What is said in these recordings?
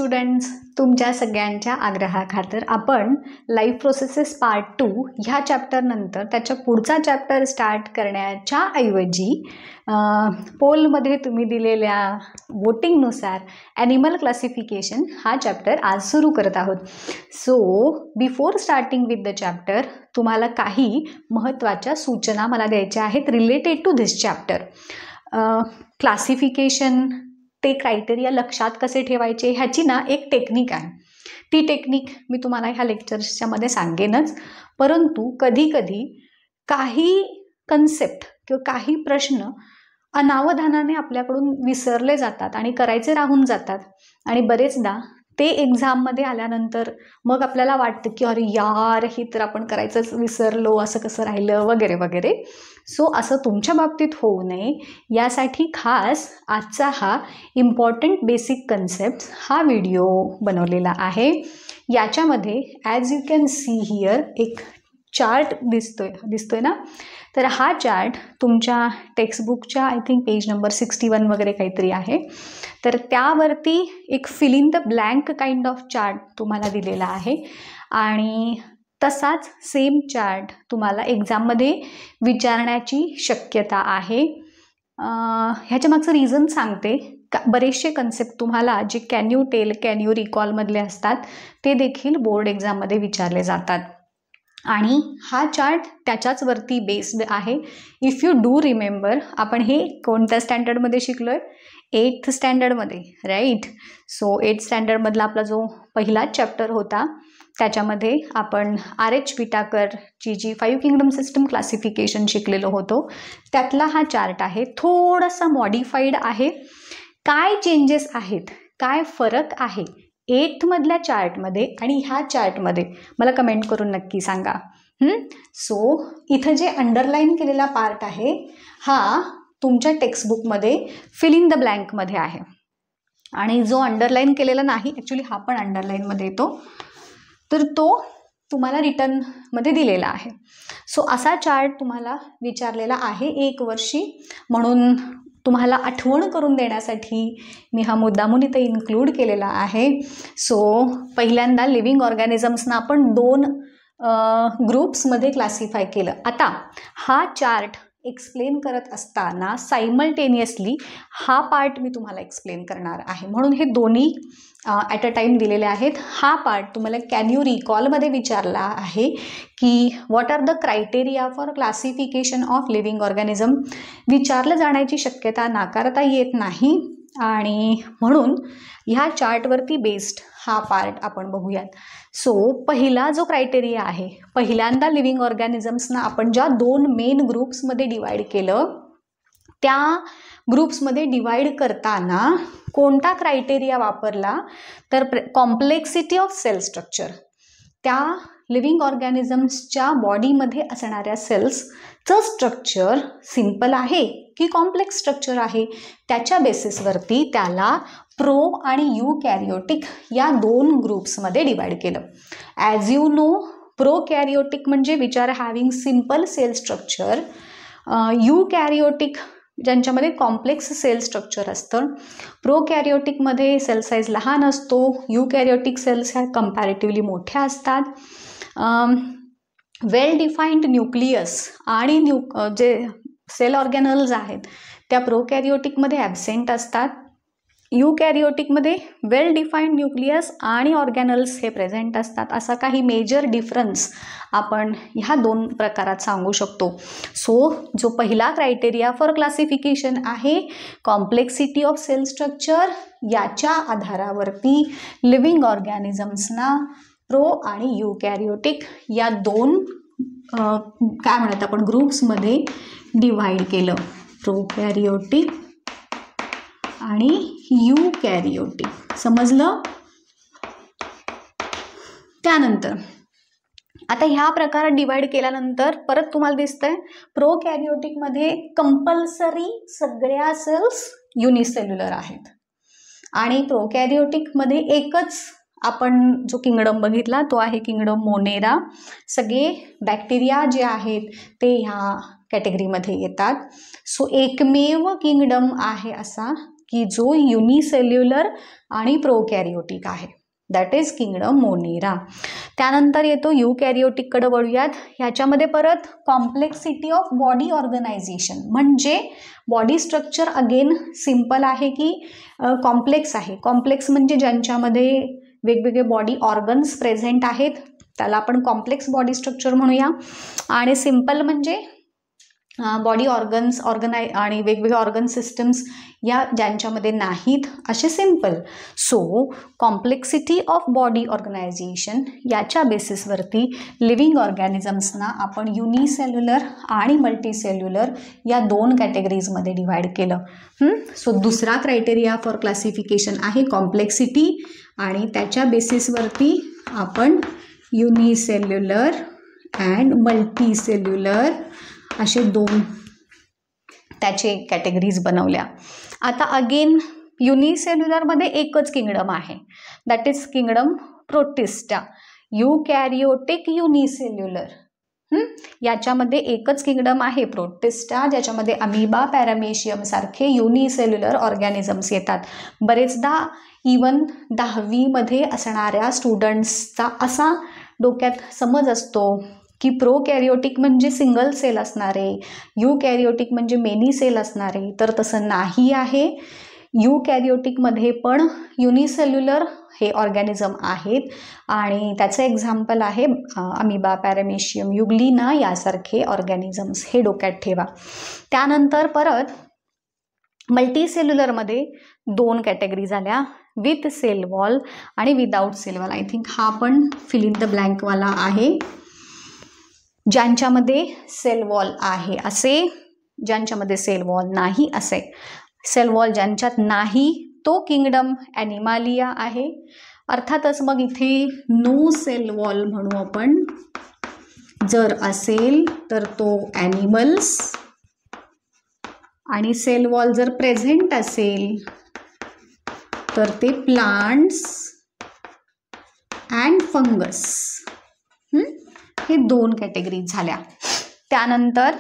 Students, तुमच्या सगळ्यांच्या आग्रहाखातर आपण लाईफ प्रोसेसेस पार्ट 2 ह्या चॅप्टरनंतर त्याच्या पुढचा चॅप्टर स्टार्ट करण्याच्या ऐवजी पोलमध्ये तुम्ही दिलेल्या वोटिंगनुसार ॲनिमल क्लासिफिकेशन हा चॅप्टर आज सुरू करत आहोत. So before starting with the chapter तुम्हाला काही महत्त्वाच्या सूचना मला द्यायच्या आहेत related to this chapter. Classification, ते क्रायटेरिया लक्षात कसे ठेवायचे ह्याची ना एक टेक्निक आहे. ती टेक्निक मी तुम्हाला ह्या लेक्चर्सच्या मध्ये सांगेनच, परंतु कधी कधी काही कन्सेप्ट किंवा काही प्रश्न अनावधानाने आपल्याकडून विसरले जातात आणि करायचे राहून जातात आणि बरेचदा ते एक्झाममध्ये आल्यानंतर मग आपल्याला वाटतं की अरे यार, हे तर आपण करायचंच विसरलो, असं कसं राहिलं वगैरे वगैरे. सो असं तुमच्या बाबतीत होऊ नये यासाठी खास आजचा हा इम्पॉर्टंट बेसिक कन्सेप्ट हा व्हिडिओ बनवलेला आहे. याच्यामध्ये as you can see here एक चार्ट दिसतोय ना, तर हा चार्ट तुमच्या टेक्स्टबुकच्या आय थिंक पेज नंबर 61 वगैरे काहीतरी आहे. तर त्यावरती एक fill in the blank kind of chart तुम्हाला दिलेला आहे आणि तसाच सेम चार्ट तुम्हाला एक्झाममध्ये विचारण्याची शक्यता आहे. ह्याच्या मागचं रिझन सांगते. बरेचसे कन्सेप्ट तुम्हाला जे can you tell, can you रिकॉलमधले असतात ते देखील बोर्ड एक्झाममध्ये विचारले जातात आणि हा चार्ट त्याच्याच वरती बेस्ड आहे. इफ यू डू रिमेंबर, आपण हे कोणत्या स्टँडर्डमध्ये शिकलोय? 8th स्टँडर्डमध्ये, right. सो 8th स्टँडर्डमधला आपला जो पहिला चॅप्टर होता त्याच्यामध्ये आपण RH विटाकरची जी 5 किंगडम सिस्टम क्लासिफिकेशन शिकलेलो होतो त्यातला हा चार्ट आहे. थोडासा मॉडिफाईड आहे. काय चेंजेस आहेत, काय फरक आहे 8th मधल्या चार्टमध्ये आणि ह्या चार्टमध्ये मला कमेंट करून नक्की सांगा. सो इथं जे अंडरलाईन केलेला पार्ट आहे हा तुमच्या टेक्स्टबुकमध्ये फिल इन द ब्लँकमध्ये आहे आणि जो अंडरलाईन केलेला नाही, ॲक्च्युली हा पण अंडरलाईनमध्ये येतो, तर तो तुम्हाला रिटर्नमध्ये दिलेला आहे. सो असा चार्ट तुम्हाला विचारलेला आहे 1 वर्षी, म्हणून तुम्हाला आठवण करून देण्यासाठी मी हा मुद्दामून इथं इन्क्लूड केलेला आहे. सो पहिल्यांदा लिव्हिंग ऑर्गॅनिझम्सना आपण 2 ग्रुप्समध्ये क्लासिफाय केलं. आता हा चार्ट एक्सप्लेन करत असताना सायमल्टेनियसली हा पार्ट मी तुम्हाला एक्सप्लेन करणार आहे, म्हणून हे दोन्ही ॲट अ टाईम दिलेले आहेत. हा पार्ट तुम्हाला कॅन यू रिकॉलमध्ये विचारला आहे की what are the criteria for classification of living organism विचारलं जाण्याची शक्यता नाकारता येत नाही आणि म्हणून ह्या चार्टवरती बेस्ड हा पार्ट आपण बघूयात. सो पहिला जो क्रायटेरिया आहे, पहिल्यांदा लिव्हिंग ऑर्गॅनिझम्सना आपण ज्या 2 मेन ग्रुप्समध्ये डिवाईड केलं त्या ग्रुप्समध्ये डिवाईड करताना कोणता क्रायटेरिया वापरला तर कॉम्प्लेक्सिटी ऑफ सेल स्ट्रक्चर. त्या लिव्हिंग ऑर्गॅनिझम्सच्या बॉडीमध्ये असणाऱ्या सेल्सचं स्ट्रक्चर सिम्पल आहे की कॉम्प्लेक्स स्ट्रक्चर आहे त्याच्या बेसिसवरती त्याला प्रो आणि यूकॅरियोटिक या 2 ग्रुप्समध्ये डिवाईड केलं. ॲज यू नो, प्रोकॅरियोटिक म्हणजे which are having simple cell structure, eukaryotic ज्यांच्यामध्ये कॉम्प्लेक्स सेल स्ट्रक्चर असतं. प्रोकॅरियोटिकमध्ये सेल साईज लहान असतो, यूकॅरियोटिक सेल्स ह्या कंपॅरेटिव्हली मोठ्या असतात. वेल डिफाईन्ड न्यूक्लियस आणि जे सेल ऑर्गॅनल्स आहेत त्या प्रोकॅरियोटिकमध्ये ॲब्सेंट असतात. यूकॅरियोटिकमध्ये वेल डिफाईन्ड न्यूक्लियस आणि ऑर्गॅनल्स हे प्रेझेंट असतात. असा काही मेजर डिफरन्स आपण ह्या 2 प्रकारात सांगू शकतो. सो जो पहिला क्रायटेरिया फॉर क्लासिफिकेशन आहे कॉम्प्लेक्सिटी ऑफ सेल स्ट्रक्चर, याच्या आधारावरती लिव्हिंग ऑर्गॅनिझम्सना प्रो आणि यूकॅरियोटिक या 2 काय म्हणतात आपण ग्रुप्समध्ये डिवाईड केलं, प्रोकॅरियोटिक आणि यूकॅरियोटिक. समजलं? त्यानंतर आता ह्या प्रकारात डिवाईड केल्यानंतर परत तुम्हाला दिसतंय प्रोकॅरियोटिकमध्ये कंपल्सरी सगळ्या सेल्स युनिसेल्युलर आहेत आणि प्रोकॅरियोटिकमध्ये एकच आपण जो किंगडम बघितला तो आहे किंगडम मोनेरा. सगळे बॅक्टेरिया जे आहेत ते ह्या कॅटेगरीमध्ये येतात. सो एकमेव किंगडम आहे असा की जो युनिसेल्युलर आणि प्रोकॅरियोटिक आहे, दॅट इज किंगडम मोनेरा. त्यानंतर येतो युकॅरियोटिककडे वळूयात. ह्याच्यामध्ये परत कॉम्प्लेक्सिटी ऑफ बॉडी ऑर्गनायझेशन, म्हणजे बॉडी स्ट्रक्चर अगेन सिम्पल आहे की कॉम्प्लेक्स आहे. कॉम्प्लेक्स म्हणजे ज्यांच्यामध्ये वेगवेगळे बॉडी ऑर्गन्स प्रेझेंट आहेत त्याला आपण कॉम्प्लेक्स बॉडी स्ट्रक्चर म्हणूया. आणि सिम्पल म्हणजे बॉडी ऑर्गन्स आणि वेगवेगळे ऑर्गन सिस्टम्स या ज्यांच्यामध्ये नाहीत असे simple. So complexity of body organisation याच्या बेसिसवरती लिव्हिंग ऑर्गॅनिझम्सना आपण युनिसेल्युलर आणि मल्टीसेल्युलर या 2 कॅटेगरीजमध्ये डिवाइड केलं. सो दुसरा क्रायटेरिया फॉर क्लासिफिकेशन आहे कॉम्प्लेक्सिटी, आणि त्याच्या बेसिसवरती आपण युनिसेल्युलर अँड मल्टीसेल्युलर असे 2 त्याचे कॅटेगरीज बनवल्या. आता अगेन युनिसेल्युलरमध्ये एकच किंगडम आहे, that is kingdom Protista. Eukaryotic unicellular याच्यामध्ये एकच किंगडम आहे प्रोटिस्टा, ज्याच्यामध्ये अमिबा, पॅरामेशियम सारखे युनिसेल्युलर ऑर्गॅनिझम्स येतात. बरेचदा इवन 10वीमध्ये असणाऱ्या स्टुडंट्सचा असा डोक्यात समज असतो की प्रोकॅरियोटिक म्हणजे सिंगल सेल असणारे, युकॅरियोटिक म्हणजे मेनी सेल असणारे, तर तसं नाही आहे. युकॅरियोटिकमध्ये पण युनिसेल्युलर हे ऑर्गॅनिझम आहेत आणि त्याचं एक्झाम्पल आहे अमिबा, पॅरामेशियम, युग्लिना यासारखे ऑर्गॅनिझम्स. हे डोक्यात ठेवा. त्यानंतर परत मल्टीसेल्युलरमध्ये 2 कॅटेगरी झाल्या, विथ सेल वॉल आणि without cell wall. I think हा पण फिल इन द ब्लँकवाला आहे. ज्यांच्यामध्ये सेल वॉल आहे असे, ज्यांच्यामध्ये सेल वॉल नाही असे. सेल वॉल ज्यांच्यात नाही तो किंगडम ॲनिमालिया आहे. अर्थातच मग इथे नो सेल वॉल म्हणू आपण. जर असेल तर तो ॲनिमल्स, आणि सेल वॉल जर प्रेझेंट असेल तर ते प्लांट्स अँड फंगस. हे 2 कॅटेगरीज झाल्या. त्यानंतर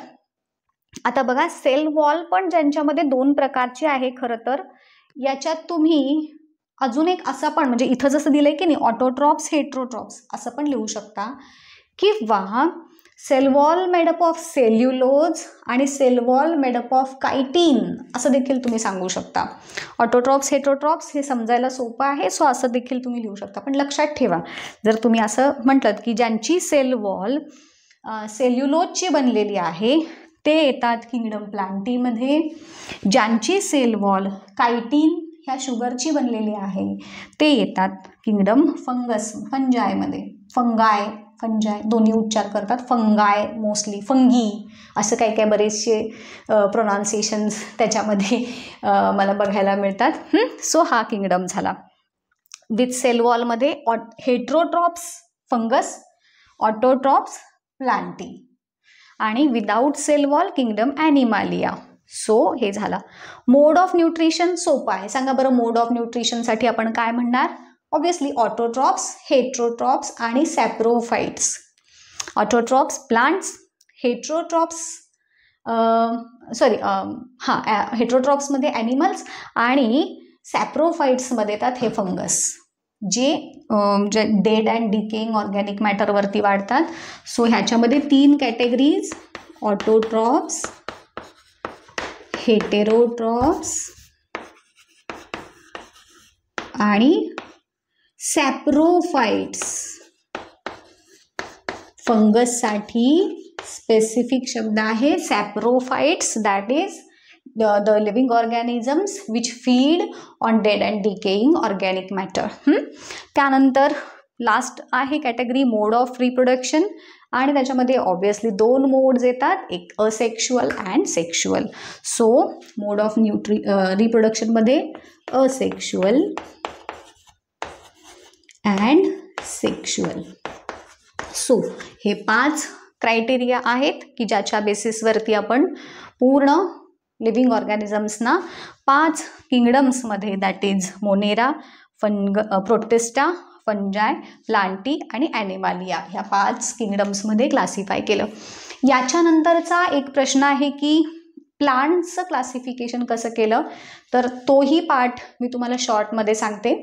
आता बघा सेल वॉल पण ज्यांच्यामध्ये 2 प्रकारची आहे. खरं तर याच्यात तुम्ही अजून एक असं पण, म्हणजे इथं जसं दिलंय की नाही ऑटोट्रॉप्स, हेट्रोट्रॉप्स असं पण लिहू शकता, किंवा cell wall made up of cellulose आणि cell wall made up of chitin असं देखील तुम्ही सांगू शकता. ऑटोट्रॉप्स, हेट्रोट्रॉप्स हे समजायला सोपं आहे, सो असं देखील तुम्ही लिहू शकता. पण लक्षात ठेवा, जर तुम्ही असं म्हटलं की ज्यांची सेल वॉल सेल्युलोजची बनलेली आहे ते येतात किंगडम प्लांटीमध्ये. ज्यांची सेल वॉल कायटीन ह्या शुगरची बनलेली आहे ते येतात किंगडम फंजायमध्ये. फंजाय दोन्ही उच्चार करतात. फंगाय मोस्टली, फंगी असं काही काही बरेचसे प्रोनाउन्सिएशन्स त्याच्यामध्ये मला बघायला मिळतात. सो हा किंगडम झाला. विथ सेल वॉलमध्ये हेट्रोट्रॉप्स फंगस, ऑटोट्रॉप्स प्लांटी, आणि without cell wall kingdom Animalia. So हे झाला. मोड ऑफ न्यूट्रिशन सोपं आहे. सांगा बरं, मोड ऑफ न्यूट्रिशनसाठी आपण काय म्हणणार? ऑब्वियसली ऑटोट्रॉप्स, हेट्रोट्रॉप्स आणि सॅप्रोफाइट्स. ऑटोट्रॉप्स प्लांट्स, हेट्रोट्रॉप्स हेट्रोट्रॉप्समध्ये ॲनिमल्स आणि सॅप्रोफाइट्समध्ये येतात हे फंगस, जे डेड अँड डिकेइंग ऑर्गॅनिक मॅटरवरती वाढतात. सो ह्याच्यामध्ये 3 कॅटेगरीज, ऑटोट्रॉप्स, हेटेरोट्रॉप्स आणि सॅप्रोफाइट्स. फंगससाठी स्पेसिफिक शब्द आहे saprophytes, that is the living organisms which feed on dead and decaying organic matter. त्यानंतर लास्ट आहे कॅटेगरी मोड ऑफ रिप्रोडक्शन, आणि त्याच्यामध्ये ऑब्वियसली 2 मोड्स येतात, एक asexual and sexual. So mode of रिप्रोडक्शनमध्ये असेक्शुअल अँड सेक्शुअल. सो हे 5 criteria आहेत की ज्याच्या बेसिसवरती आपण पूर्ण लिव्हिंग ऑर्गॅनिझम्सना 5 किंगडम्समध्ये, that is Monera, Protista, Fungi, Plantae आणि ॲनिमालिया, ह्या 5 किंगडम्समध्ये क्लासिफाय केलं. याच्यानंतरचा एक प्रश्न आहे की प्लांट्सचं क्लासिफिकेशन कसं केलं तर तोही पार्ट मी तुम्हाला शॉर्टमध्ये सांगते.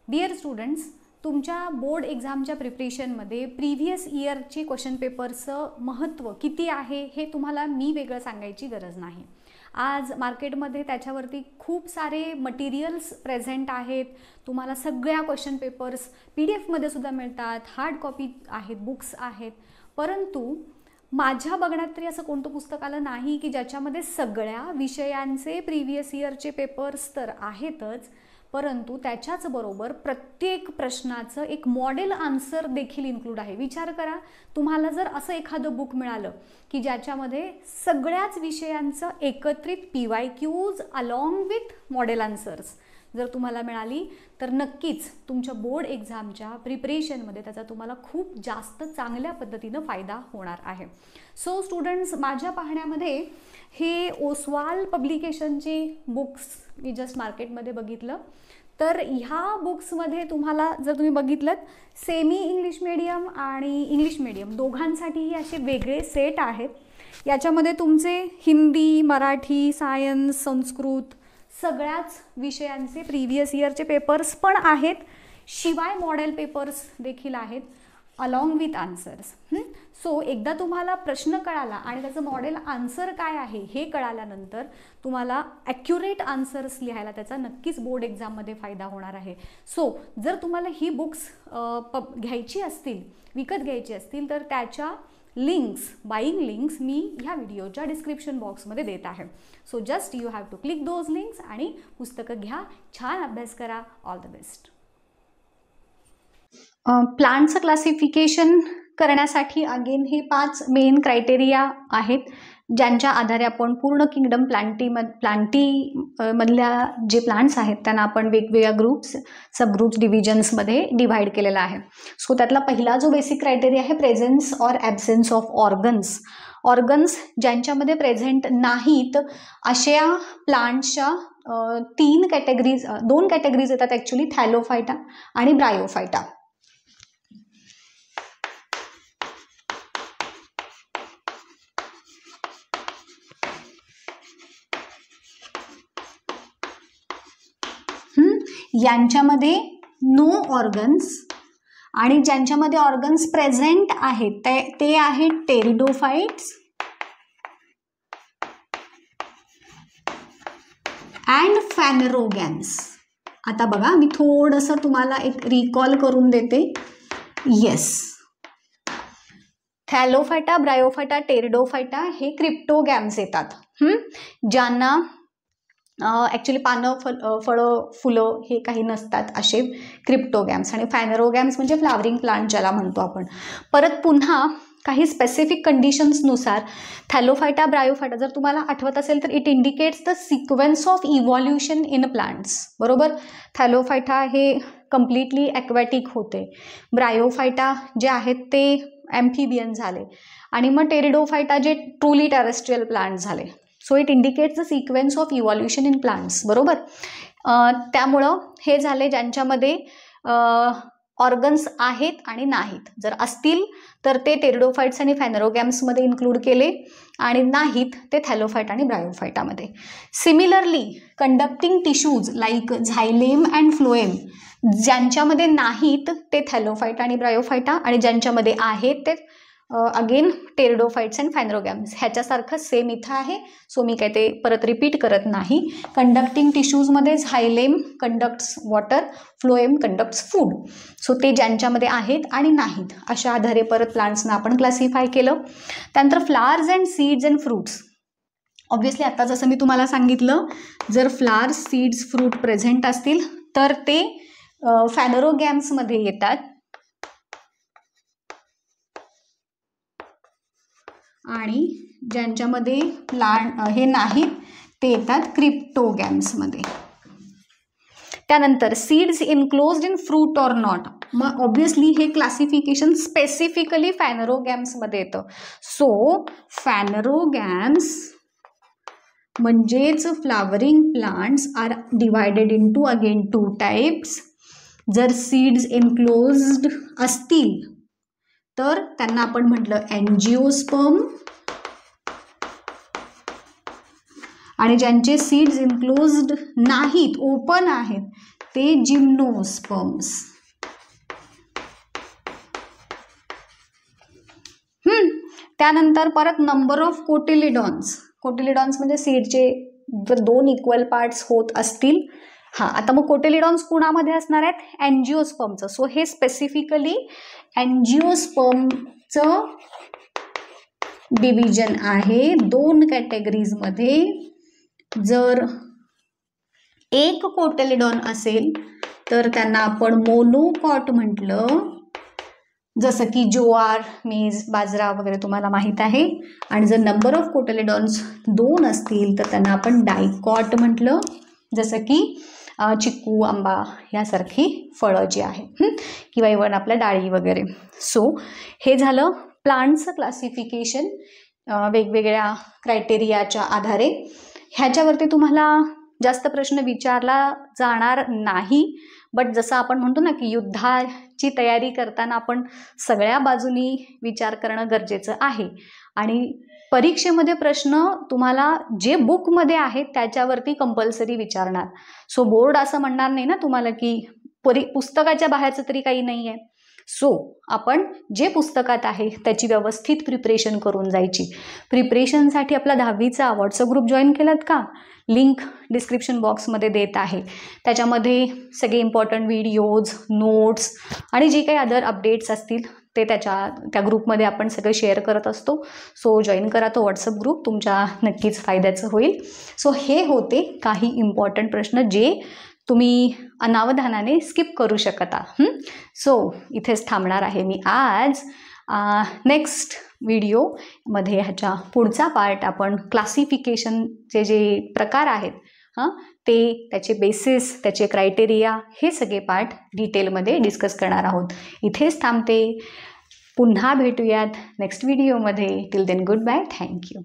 डिअर स्टुडंट्स, तुमच्या बोर्ड एक्झामच्या प्रिपरेशनमध्ये प्रिव्हियस इयरचे क्वेश्चन पेपरचं महत्त्व किती आहे हे तुम्हाला मी वेगळं सांगायची गरज नाही. आज मार्केटमध्ये त्याच्यावरती खूप सारे मटेरियल्स प्रेझेंट आहेत. तुम्हाला सगळ्या क्वेश्चन पेपर्स PDF मध्ये सुद्धा मिळतात, हार्ड कॉपी आहेत, बुक्स आहेत. परंतु माझ्या बघण्यात तरी असं कोणतं पुस्तक आलं नाही की ज्याच्यामध्ये सगळ्या विषयांचे प्रिव्हियस इयरचे पेपर्स तर आहेतच, परंतु त्याच्याच बरोबर प्रत्येक प्रश्नाचं एक मॉडेल आन्सर देखील इन्क्लूड आहे. विचार करा, तुम्हाला जर असं एखादं बुक मिळालं की ज्याच्यामध्ये सगळ्याच विषयांचं एकत्रित PYQs along with model answers जर तुम्हाला मिळाली तर नक्कीच तुमच्या बोर्ड एक्झामच्या प्रिपरेशनमध्ये त्याचा तुम्हाला खूप जास्त चांगल्या पद्धतीनं फायदा होणार आहे. सो स्टुडंट्स, माझ्या पाहण्यामध्ये हे ओसवाल पब्लिकेशनचे बुक्स मी जस्ट मार्केटमध्ये बघितलं तर ह्या बुक्समध्ये तुम्हाला जर तुम्ही बघितलं सेमी इंग्लिश मीडियम आणि इंग्लिश मीडियम दोघांसाठीही असे वेगळे सेट आहेत. याच्यामध्ये तुमचे हिंदी, मराठी, सायन्स, संस्कृत सगळ्याच विषयांचे प्रिव्हियस इयरचे पेपर्स पण आहेत, शिवाय मॉडेल पेपर्स देखील आहेत अलॉंग विथ आन्सर्स. सो एकदा तुम्हाला प्रश्न कळाला आणि त्याचं मॉडेल आन्सर काय आहे हे कळाल्यानंतर तुम्हाला ॲक्युरेट आन्सर्स लिहायला त्याचा नक्कीच बोर्ड एक्झाममध्ये फायदा होणार आहे. सो जर तुम्हाला ही बुक्स घ्यायची असतील, विकत घ्यायची असतील तर त्याच्या लिंक्स, बाईंग लिंक्स मी ह्या व्हिडिओच्या डिस्क्रिप्शन बॉक्समध्ये देत आहे. So just you have to click those links आणि पुस्तकं घ्या, छान अभ्यास करा. All the best. प्लांटचं क्लासिफिकेशन करण्यासाठी अगेन हे 5 मेन क्रायटेरिया आहेत ज्यांच्या आधारे आपण पूर्ण किंगडम प्लांटीमधल्या जे प्लांट्स आहेत त्यांना आपण वेगवेगळ्या ग्रुप्स, सबग्रुप्स, डिव्हिजन्समध्ये डिव्हाइड केलेला आहे. सो त्यातला पहिला जो बेसिक क्रायटेरिया आहे presence or absence of organs. Organs ज्यांच्यामध्ये प्रेझेंट नाहीत अशा प्लांट्सच्या 2 कॅटेगरीज येतात ॲक्च्युली, थॅलोफायटा आणि ब्रायोफायटा. यांच्यामध्ये नो ऑर्गन्स आणि ज्यांच्यामध्ये ऑर्गन्स प्रेझेंट आहेत ते आहेत टेरिडोफाइट्स अँड फॅनेरोगॅम्स. आता बघा, मी थोडंसं तुम्हाला एक रिकॉल करून देते. येस, थॅलोफायटा, ब्रायोफायटा, टेरिडोफायटा हे क्रिप्टोगॅम्स येतात, ज्यांना ॲक्च्युली पानं, फळं, फुलं हे काही नसतात असे क्रिप्टोगॅम्स. आणि फॅनेरोगॅम्स म्हणजे फ्लावरिंग प्लांट ज्याला म्हणतो आपण. परत पुन्हा काही स्पेसिफिक कंडिशन्सनुसार थॅलोफायटा, ब्रायोफायटा जर तुम्हाला आठवत असेल तर it indicates the sequence of evolution in plants. बरोबर, थॅलोफायटा हे कम्प्लिटली ॲक्वॅटिक होते, ब्रायोफायटा जे आहेत ते ॲम्फिबियन झाले आणि मग टेरिडोफायटा जे ट्रूली टेरेस्ट्रियल प्लांट झाले. So it indicates the sequence of evolution in plants. बरोबर, त्यामुळं हे झाले ज्यांच्यामध्ये ऑर्गन्स आहेत आणि नाहीत. जर असतील तर ते टेरिडोफाइट्स आणि फॅनेरोगॅम्समध्ये इन्क्लूड केले आणि नाहीत ते थॅलोफायटा आणि ब्रायोफायटामध्ये. Similarly conducting tissues like xylem and phloem ज्यांच्यामध्ये नाहीत ते थॅलोफायटा आणि ब्रायोफायटा आणि ज्यांच्यामध्ये आहेत ते अगेन टेरिडोफाइट्स अँड फॅनेरोगॅम्स. ह्याच्यासारखं सेम इथं आहे, सो मी काय ते परत रिपीट करत नाही. कंडक्टिंग टिश्यूजमध्ये xylem conducts water, phloem conducts food. So ते ज्यांच्यामध्ये आहेत आणि नाहीत अशा आधारे परत प्लांट्सना आपण क्लासिफाय केलं. त्यानंतर flowers and seeds and fruits. Obviously आता जसं मी तुम्हाला सांगितलं, जर फ्लावर्स, सीड्स, फ्रूट प्रेझेंट असतील तर ते फॅनेरोगॅम्समध्ये येतात आणि ज्यांच्यामध्ये प्लांट हे नाहीत ते येतात क्रिप्टोगॅम्समध्ये. त्यानंतर seeds enclosed in fruit or not. मग ऑब्व्हियसली हे क्लासिफिकेशन स्पेसिफिकली फॅनेरोगॅम्समध्ये येतं. सो फॅनेरोगॅम्स म्हणजेच flowering plants are divided into again 2 types. जर सीड्स इनक्लोज्ड असतील तर त्यांना आपण म्हटलं एंजिओस्पर्म आणि ज्यांचे सीड्स इन्क्लोज्ड नाहीत, ओपन आहेत, ते जिम्नोस्पर्म्स. त्यानंतर परत नंबर ऑफ कोटिलिडॉन्स. कोटिलिडॉन्स म्हणजे सीडचे जर 2 इक्वल पार्ट्स होत असतील. आता मग कोटिलिडॉन्स कुणामध्ये असणार आहेत? अँजिओस्पर्मचं. सो हे स्पेसिफिकली अँजिओस्पर्मचं डिव्हिजन आहे 2 कॅटेगरीजमध्ये. जर 1 कोटिलिडॉन असेल तर त्यांना आपण मोनोकॉट म्हटलं, जसं की ज्वार, मेज, बाजरा वगैरे तुम्हाला माहीत आहे. आणि जर नंबर ऑफ कोटिलिडॉन्स 2 असतील तर त्यांना आपण डायकॉट म्हटलं, जसं की चिक्कू, आंबा यासारखी फळं जी आहेत, किंवा इव्हन आपल्या डाळी वगैरे. सो हे झालं प्लांट्सचं क्लासिफिकेशन वेगवेगळ्या क्रायटेरियाच्या आधारे. ह्याच्यावरती तुम्हाला जास्त प्रश्न विचारला जाणार नाही, बट जसं आपण म्हणतो ना की युद्धाची तयारी करताना आपण सगळ्या बाजूनी विचार करणं गरजेचं आहे. आणि परीक्षेमध्ये प्रश्न तुम्हाला जे बुकमध्ये आहेत त्याच्यावरती कंपल्सरी विचारणार. सो बोर्ड असं म्हणणार नाही ना तुम्हाला की पुस्तकाच्या बाहेरचं तरी काही नाही आहे. सो आपण जे पुस्तकात आहे त्याची व्यवस्थित प्रिपरेशन करून जायची. प्रिपरेशनसाठी आपला 10वीचा व्हॉट्सअप ग्रुप जॉईन केलात का? लिंक डिस्क्रिप्शन बॉक्समध्ये देत आहे. त्याच्यामध्ये सगळे इम्पॉर्टंट व्हिडिओज, नोट्स आणि जे काही अदर अपडेट्स असतील ते त्या ग्रुपमध्ये आपण सगळे शेअर करत असतो. सो जॉईन करा तो व्हॉट्सअप ग्रुप, तुमच्या नक्कीच फायद्याचं होईल. सो हे होते काही इम्पॉर्टंट प्रश्न जे तुम्ही अनावधानाने स्किप करू शकता. सो इथेच थांबणार आहे मी आज. नेक्स्ट व्हिडिओमध्ये ह्याच्या पुढचा पार्ट आपण क्लासिफिकेशनचे जे प्रकार आहेत ते, त्याचे बेसिस, त्याचे क्रायटेरिया, हे सगळे पार्ट डिटेलमध्ये डिस्कस करणार आहोत. इथेच थांबते. पुन्हा भेटूयात नेक्स्ट व्हिडिओमध्ये. Till then good bye. Thank you.